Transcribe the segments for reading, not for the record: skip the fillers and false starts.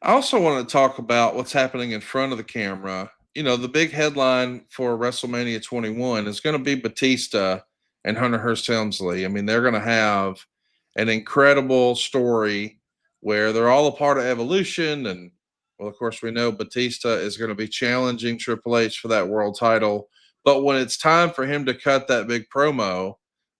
I also want to talk about what's happening in front of the camera. The big headline for WrestleMania 21 is going to be Batista and Hunter Hearst Helmsley. I mean, they're going to have an incredible story where they're all a part of Evolution. And, well, of course, we know Batista is going to be challenging Triple H for that world title. But when it's time for him to cut that big promo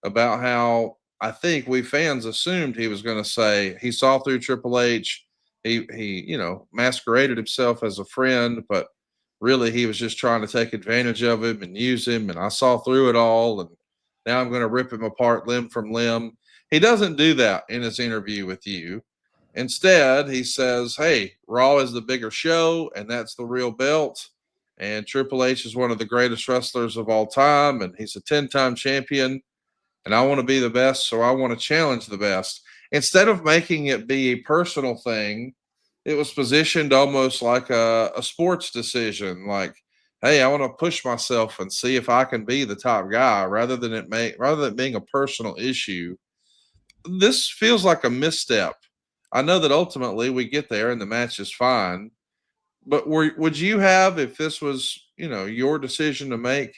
about how I think we fans assumed he was going to say he saw through Triple H, he masqueraded himself as a friend, but really he was just trying to take advantage of him and use him, and I saw through it all, and now I'm going to rip him apart limb from limb. He doesn't do that in his interview with you. Instead, he says, hey, Raw is the bigger show, and that's the real belt, and Triple H is one of the greatest wrestlers of all time, and he's a 10-time champion, and I want to be the best, so I want to challenge the best. Instead of making it be a personal thing, it was positioned almost like a sports decision. Like, hey, I want to push myself and see if I can be the top guy, rather than being a personal issue. This feels like a misstep. I know that ultimately we get there and the match is fine, but would you have, if this was your decision to make,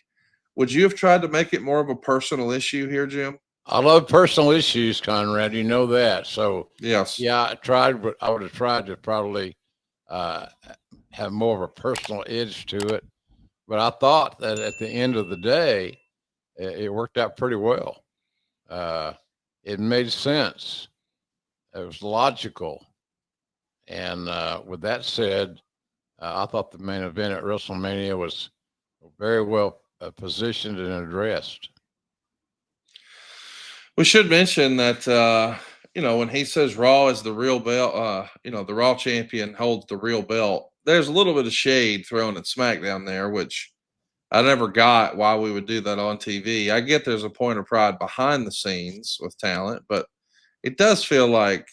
would you have tried to make it more of a personal issue here, Jim? I love personal issues, Conrad. You know that. So, Yes. yeah, I tried, but I would have tried to probably uh, have more of a personal edge to it. But I thought that at the end of the day, it worked out pretty well. Uh, it made sense. It was logical. And with that said, I thought the main event at WrestleMania was very well positioned and addressed. We should mention that when he says Raw is the real belt, the Raw champion holds the real belt. There's a little bit of shade thrown at SmackDown there, which I never got why we would do that on TV. I get there's a point of pride behind the scenes with talent, but it does feel like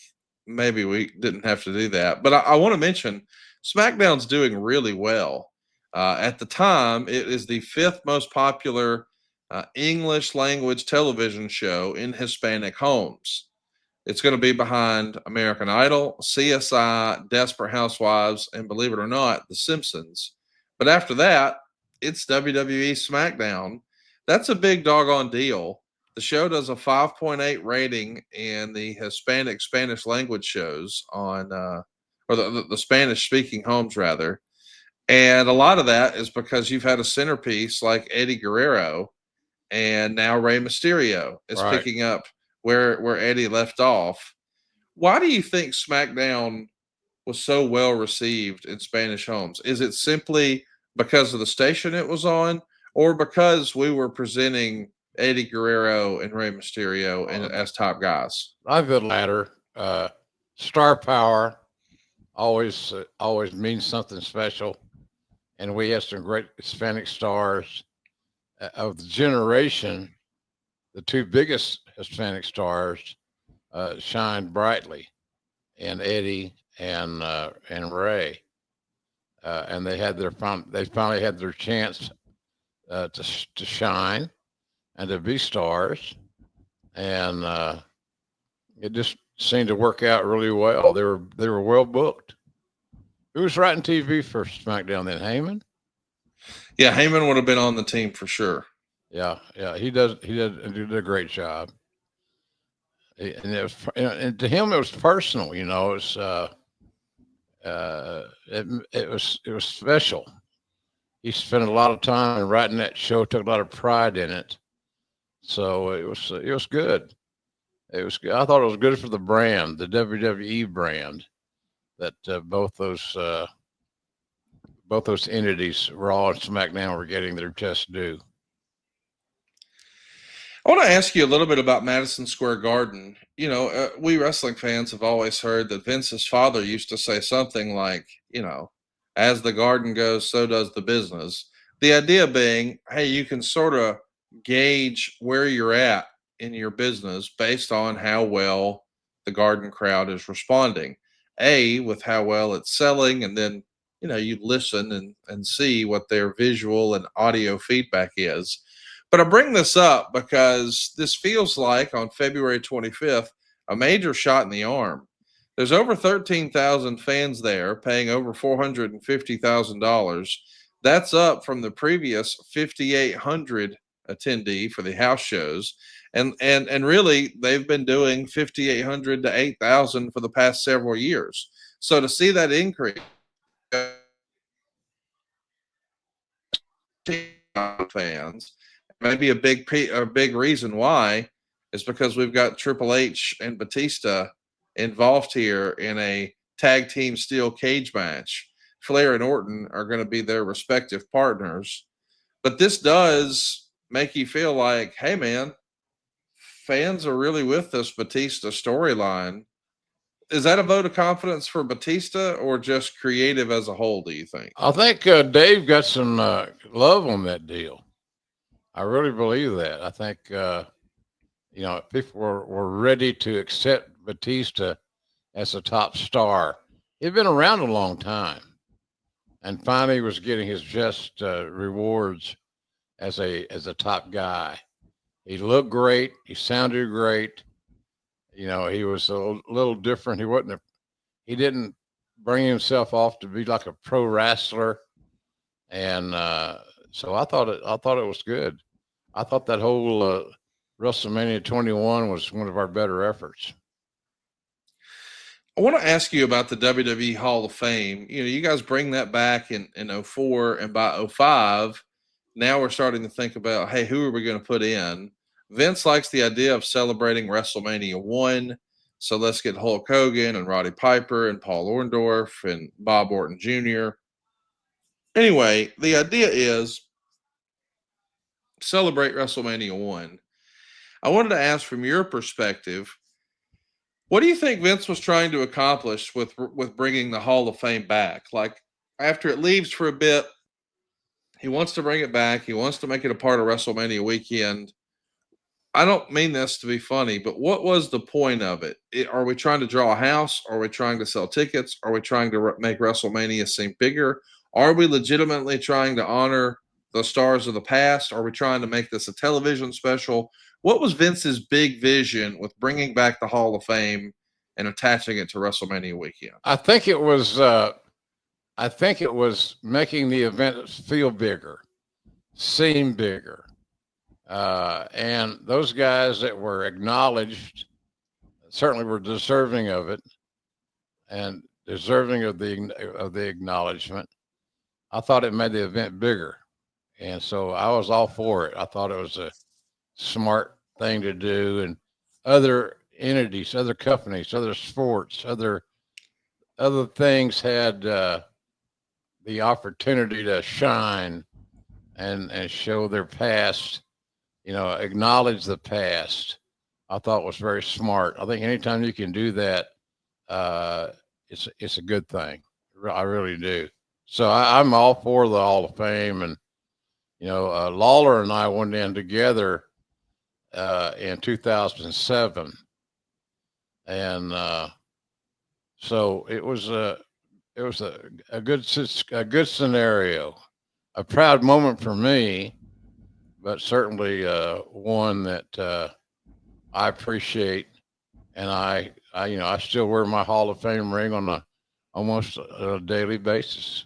maybe we didn't have to do that. But I want to mention SmackDown's doing really well. At the time, it is the fifth most popular English language television show in Hispanic homes. It's going to be behind American Idol, CSI, Desperate Housewives, and believe it or not, The Simpsons. But after that, it's WWE SmackDown. That's a big doggone deal. The show does a 5.8 rating in the Hispanic Spanish language shows or the Spanish speaking homes, rather. And a lot of that is because you've had a centerpiece like Eddie Guerrero, and now Rey Mysterio is Right. picking up where Eddie left off. Why do you think SmackDown was so well received in Spanish homes? Is it simply because of the station it was on, or because we were presenting Eddie Guerrero and Rey Mysterio as top guys? I the latter. Star power always means something special, and we had some great Hispanic stars of the generation. The two biggest Hispanic stars shined brightly, and Eddie and Ray, and they finally had their chance to shine and to be stars, and it just seemed to work out really well. They were well booked. Who was writing TV for SmackDown then? Heyman? Yeah, Heyman would have been on the team for sure. Yeah. He did a great job. And and to him it was personal. It was special. He spent a lot of time in writing that show. Took a lot of pride in it. So it was good. It was. I thought it was good for the brand, the WWE brand, that both those entities, Raw and SmackDown, were getting their just due. I want to ask you a little bit about Madison Square Garden. We wrestling fans have always heard that Vince's father used to say something like, as the garden goes, so does the business. The idea being, hey, you can sort of gauge where you're at in your business based on how well the garden crowd is responding. With how well it's selling, and then, you listen and see what their visual and audio feedback is. But I bring this up because this feels like on February 25th, a major shot in the arm. There's over 13,000 fans there paying over $450,000. That's up from the previous 5,800 attendee for the house shows. And really they've been doing 5,800 to 8,000 for the past several years. So to see that increase fans, maybe a big reason why is because we've got Triple H and Batista involved here in a tag team steel cage match. Flair and Orton are going to be their respective partners. But this does make you feel like, hey, man, fans are really with this Batista storyline. Is that a vote of confidence for Batista or just creative as a whole, do you think? I think Dave got some love on that deal. I really believe that. I think, people were ready to accept Batista as a top star. He'd been around a long time and finally was getting his just rewards as a top guy. He looked great. He sounded great. He was a little different. He didn't bring himself off to be like a pro wrestler. And so I thought it was good. I thought that whole WrestleMania 21 was one of our better efforts. I want to ask you about the WWE Hall of Fame. You guys bring that back in 04, and by 05, now we're starting to think about, hey, who are we going to put in? Vince likes the idea of celebrating WrestleMania 1. So let's get Hulk Hogan and Roddy Piper and Paul Orndorff and Bob Orton Jr. Anyway, the idea is celebrate WrestleMania 1. I wanted to ask from your perspective, what do you think Vince was trying to accomplish with bringing the Hall of Fame back? Like, after it leaves for a bit, he wants to bring it back. He wants to make it a part of WrestleMania weekend. I don't mean this to be funny, but what was the point of it? Are we trying to draw a house? Are we trying to sell tickets? Are we trying to make WrestleMania seem bigger? Are we legitimately trying to honor the stars of the past? Are we trying to make this a television special? What was Vince's big vision with bringing back the Hall of Fame and attaching it to WrestleMania weekend? I think it was making the event feel bigger, seem bigger. And those guys that were acknowledged certainly were deserving of it and deserving of the acknowledgement. I thought it made the event bigger. And so I was all for it. I thought it was a smart thing to do, and other entities, other companies, other sports, other things had the opportunity to shine and show their past, acknowledge the past. I thought was very smart. I think anytime you can do that, it's a good thing. I really do. So I'm all for the Hall of Fame, and Lawler and I went in together in 2007, and so it was a good scenario, a proud moment for me, but certainly one that I appreciate, and I still wear my Hall of Fame ring on almost a daily basis.